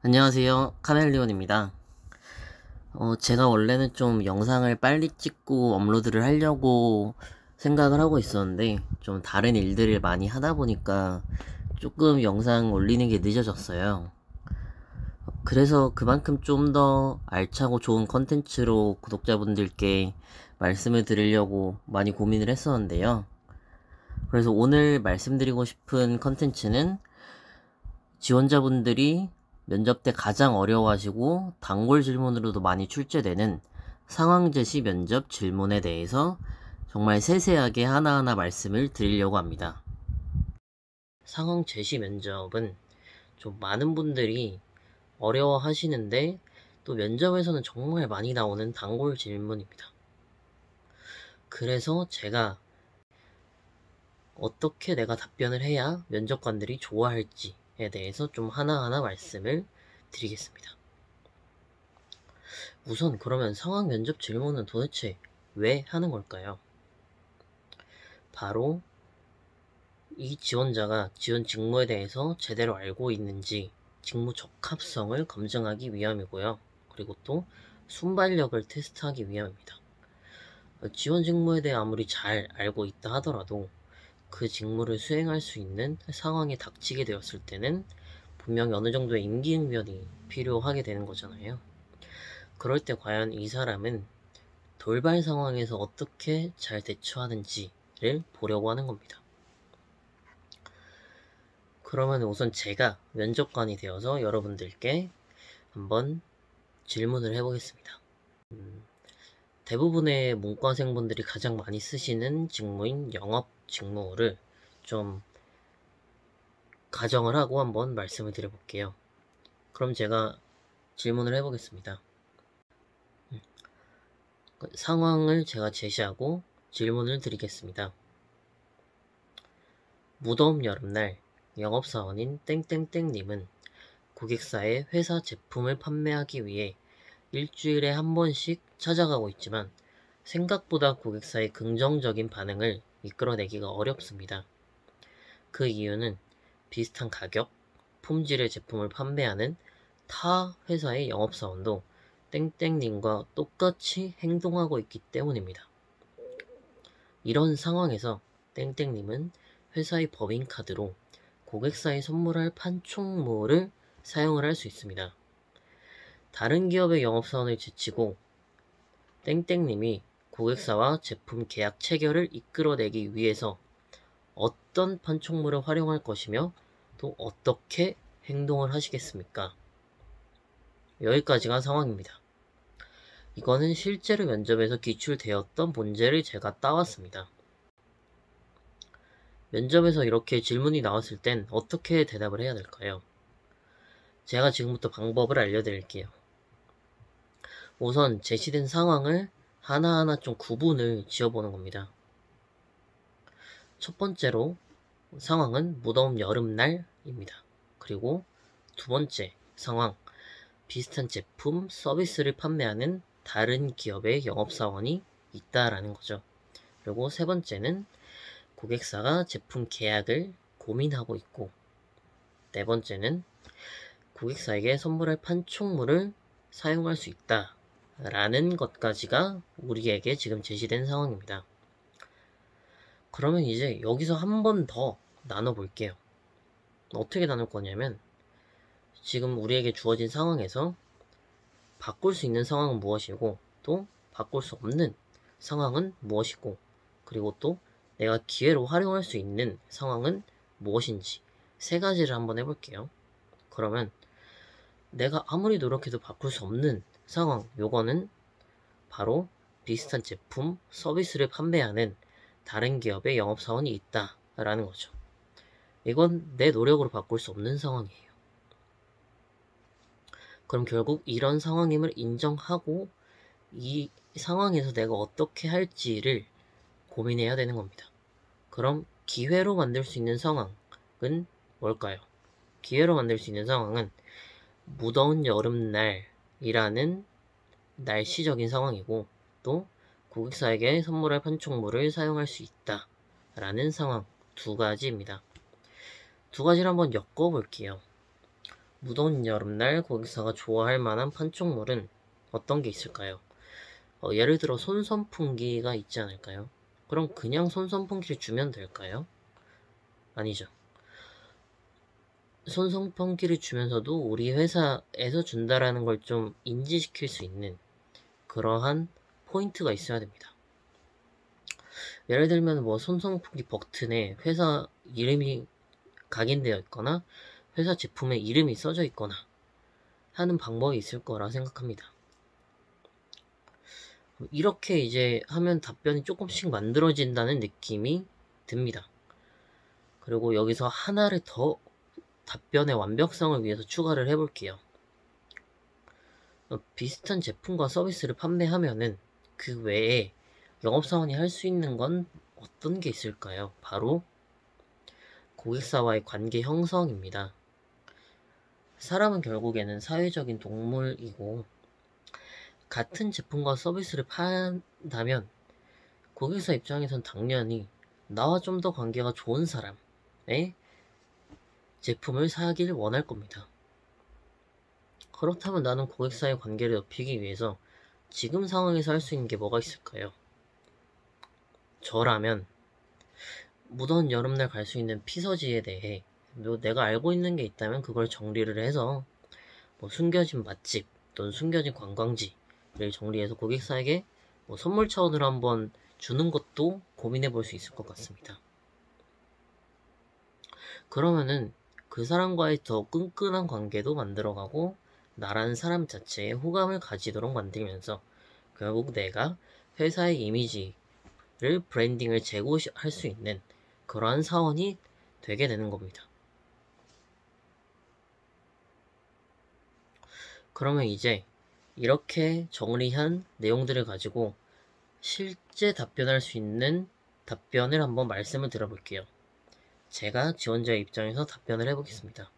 안녕하세요. 카멜리온입니다. 제가 원래는 좀 영상을 빨리 찍고 업로드를 하려고 생각을 하고 있었는데, 좀 다른 일들을 많이 하다 보니까 조금 영상 올리는 게 늦어졌어요. 그래서 그만큼 좀 더 알차고 좋은 컨텐츠로 구독자분들께 말씀을 드리려고 많이 고민을 했었는데요. 그래서 오늘 말씀드리고 싶은 컨텐츠는 지원자분들이 면접 때 가장 어려워하시고 단골 질문으로도 많이 출제되는 상황 제시 면접 질문에 대해서 정말 세세하게 하나하나 말씀을 드리려고 합니다. 상황 제시 면접은 좀 많은 분들이 어려워하시는데 또 면접에서는 정말 많이 나오는 단골 질문입니다. 그래서 제가 어떻게 내가 답변을 해야 면접관들이 좋아할지에 대해서 좀 하나하나 말씀을 드리겠습니다. 우선 그러면 상황 면접 질문은 도대체 왜 하는 걸까요? 바로 이 지원자가 지원 직무에 대해서 제대로 알고 있는지 직무 적합성을 검증하기 위함이고요. 그리고 또 순발력을 테스트하기 위함입니다. 지원 직무에 대해 아무리 잘 알고 있다 하더라도 그 직무를 수행할 수 있는 상황이 닥치게 되었을 때는 분명히 어느 정도의 임기응변이 필요하게 되는 거잖아요. 그럴 때 과연 이 사람은 돌발 상황에서 어떻게 잘 대처하는지를 보려고 하는 겁니다. 그러면 우선 제가 면접관이 되어서 여러분들께 한번 질문을 해보겠습니다. 대부분의 문과생분들이 가장 많이 쓰시는 직무인 영업 직무를 좀 가정을 하고 한번 말씀을 드려볼게요. 그럼 제가 질문을 해보겠습니다. 상황을 제가 제시하고 질문을 드리겠습니다. 무더운 여름날 영업사원인 땡땡땡님은 고객사의 회사 제품을 판매하기 위해 일주일에 한 번씩 찾아가고 있지만 생각보다 고객사의 긍정적인 반응을 이끌어내기가 어렵습니다. 그 이유는 비슷한 가격, 품질의 제품을 판매하는 타 회사의 영업사원도 땡땡님과 똑같이 행동하고 있기 때문입니다. 이런 상황에서 땡땡님은 회사의 법인카드로 고객사에 선물할 판촉물을 사용을 할 수 있습니다. 다른 기업의 영업사원을 제치고 땡땡님이 고객사와 제품 계약 체결을 이끌어내기 위해서 어떤 판촉물을 활용할 것이며 또 어떻게 행동을 하시겠습니까? 여기까지가 상황입니다. 이거는 실제로 면접에서 기출되었던 문제를 제가 따왔습니다. 면접에서 이렇게 질문이 나왔을 땐 어떻게 대답을 해야 될까요? 제가 지금부터 방법을 알려드릴게요. 우선 제시된 상황을 하나하나 좀 구분을 지어보는 겁니다. 첫 번째로 상황은 무더운 여름날입니다. 그리고 두 번째 상황, 비슷한 제품, 서비스를 판매하는 다른 기업의 영업사원이 있다라는 거죠. 그리고 세 번째는 고객사가 제품 계약을 고민하고 있고, 네 번째는 고객사에게 선물할 판촉물을 사용할 수 있다 라는 것까지가 우리에게 지금 제시된 상황입니다. 그러면 이제 여기서 한 번 더 나눠볼게요. 어떻게 나눌 거냐면 지금 우리에게 주어진 상황에서 바꿀 수 있는 상황은 무엇이고 또 바꿀 수 없는 상황은 무엇이고 그리고 또 내가 기회로 활용할 수 있는 상황은 무엇인지 세 가지를 한번 해볼게요. 그러면 내가 아무리 노력해도 바꿀 수 없는 상황, 요거는 바로 비슷한 제품, 서비스를 판매하는 다른 기업의 영업사원이 있다 라는 거죠. 이건 내 노력으로 바꿀 수 없는 상황이에요. 그럼 결국 이런 상황임을 인정하고 이 상황에서 내가 어떻게 할지를 고민해야 되는 겁니다. 그럼 기회로 만들 수 있는 상황은 뭘까요? 기회로 만들 수 있는 상황은 무더운 여름날이라는 날씨적인 상황이고 또 고객사에게 선물할 판촉물을 사용할 수 있다 라는 상황 두 가지입니다. 두 가지를 한번 엮어 볼게요. 무더운 여름날 고객사가 좋아할 만한 판촉물은 어떤 게 있을까요? 예를 들어 손선풍기가 있지 않을까요? 그럼 그냥 손선풍기를 주면 될까요? 아니죠. 손선풍기를 주면서도 우리 회사에서 준다라는 걸 좀 인지시킬 수 있는 그러한 포인트가 있어야 됩니다. 예를 들면 뭐 손선풍기 버튼에 회사 이름이 각인되어 있거나 회사 제품의 이름이 써져 있거나 하는 방법이 있을 거라 생각합니다. 이렇게 이제 하면 답변이 조금씩 만들어진다는 느낌이 듭니다. 그리고 여기서 하나를 더 답변의 완벽성을 위해서 추가를 해볼게요. 비슷한 제품과 서비스를 판매하면은 그 외에 영업사원이 할 수 있는 건 어떤 게 있을까요? 바로 고객사와의 관계 형성입니다. 사람은 결국에는 사회적인 동물이고 같은 제품과 서비스를 판다면 고객사 입장에선 당연히 나와 좀 더 관계가 좋은 사람의 제품을 사길 원할 겁니다. 그렇다면 나는 고객사의 관계를 높이기 위해서 지금 상황에서 할 수 있는 게 뭐가 있을까요? 저라면 무더운 여름날 갈 수 있는 피서지에 대해 내가 알고 있는 게 있다면 그걸 정리를 해서 뭐 숨겨진 맛집 또는 숨겨진 관광지를 정리해서 고객사에게 뭐 선물 차원으로 한번 주는 것도 고민해 볼 수 있을 것 같습니다. 그러면은 그 사람과의 더 끈끈한 관계도 만들어가고 나라는 사람 자체에 호감을 가지도록 만들면서 결국 내가 회사의 이미지를 브랜딩을 제고할 수 있는 그러한 사원이 되게 되는 겁니다. 그러면 이제 이렇게 정리한 내용들을 가지고 실제 답변할 수 있는 답변을 한번 말씀을 드려볼게요. 제가 지원자의 입장에서 답변을 해보겠습니다.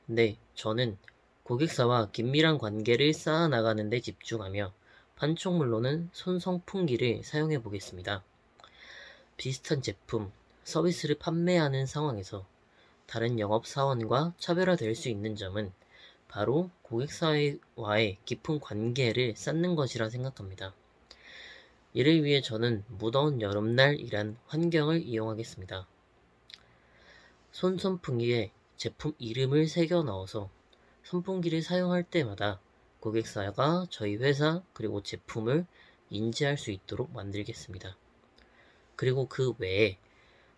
네, 저는 고객사와 긴밀한 관계를 쌓아나가는 데 집중하며 판촉물로는 손선풍기를 사용해 보겠습니다. 비슷한 제품, 서비스를 판매하는 상황에서 다른 영업사원과 차별화될 수 있는 점은 바로 고객사와의 깊은 관계를 쌓는 것이라 생각합니다. 이를 위해 저는 무더운 여름날이란 환경을 이용하겠습니다. 손선풍기에 제품 이름을 새겨 넣어서 선풍기를 사용할 때마다 고객사가 저희 회사 그리고 제품을 인지할 수 있도록 만들겠습니다. 그리고 그 외에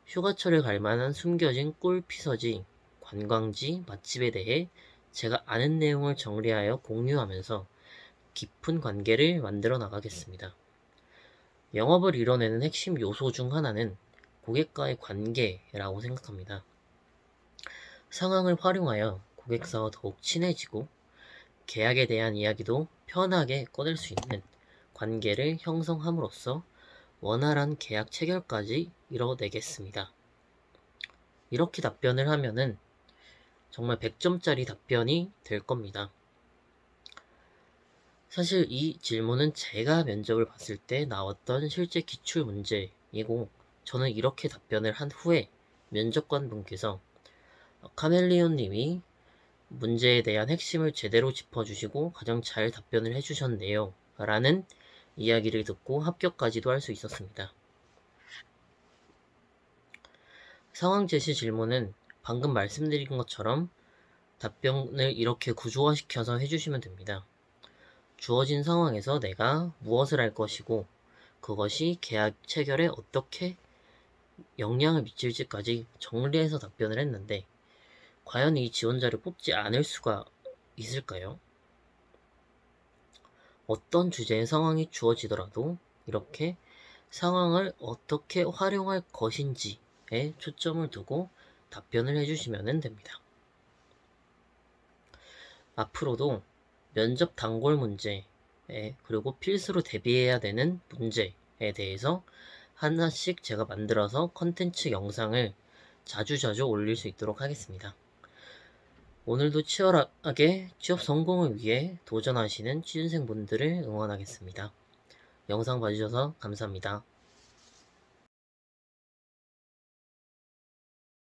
휴가철에 갈 만한 숨겨진 꿀피서지, 관광지, 맛집에 대해 제가 아는 내용을 정리하여 공유하면서 깊은 관계를 만들어 나가겠습니다. 영업을 이뤄내는 핵심 요소 중 하나는 고객과의 관계라고 생각합니다. 상황을 활용하여 고객사와 더욱 친해지고 계약에 대한 이야기도 편하게 꺼낼 수 있는 관계를 형성함으로써 원활한 계약 체결까지 이뤄내겠습니다. 이렇게 답변을 하면은 정말 100점짜리 답변이 될 겁니다. 사실 이 질문은 제가 면접을 봤을 때 나왔던 실제 기출 문제이고 저는 이렇게 답변을 한 후에 면접관 분께서 카멜리온 님이 문제에 대한 핵심을 제대로 짚어주시고 가장 잘 답변을 해주셨네요. 라는 이야기를 듣고 합격까지도 할 수 있었습니다. 상황 제시 질문은 방금 말씀드린 것처럼 답변을 이렇게 구조화시켜서 해주시면 됩니다. 주어진 상황에서 내가 무엇을 할 것이고 그것이 계약 체결에 어떻게 영향을 미칠지까지 정리해서 답변을 했는데 과연 이 지원자를 뽑지 않을 수가 있을까요? 어떤 주제의 상황이 주어지더라도 이렇게 상황을 어떻게 활용할 것인지에 초점을 두고 답변을 해주시면 됩니다. 앞으로도 면접 단골 문제 그리고 필수로 대비해야 되는 문제에 대해서 하나씩 제가 만들어서 컨텐츠 영상을 자주자주 올릴 수 있도록 하겠습니다. 오늘도 치열하게 취업 성공을 위해 도전하시는 취준생분들을 응원하겠습니다. 영상 봐주셔서 감사합니다.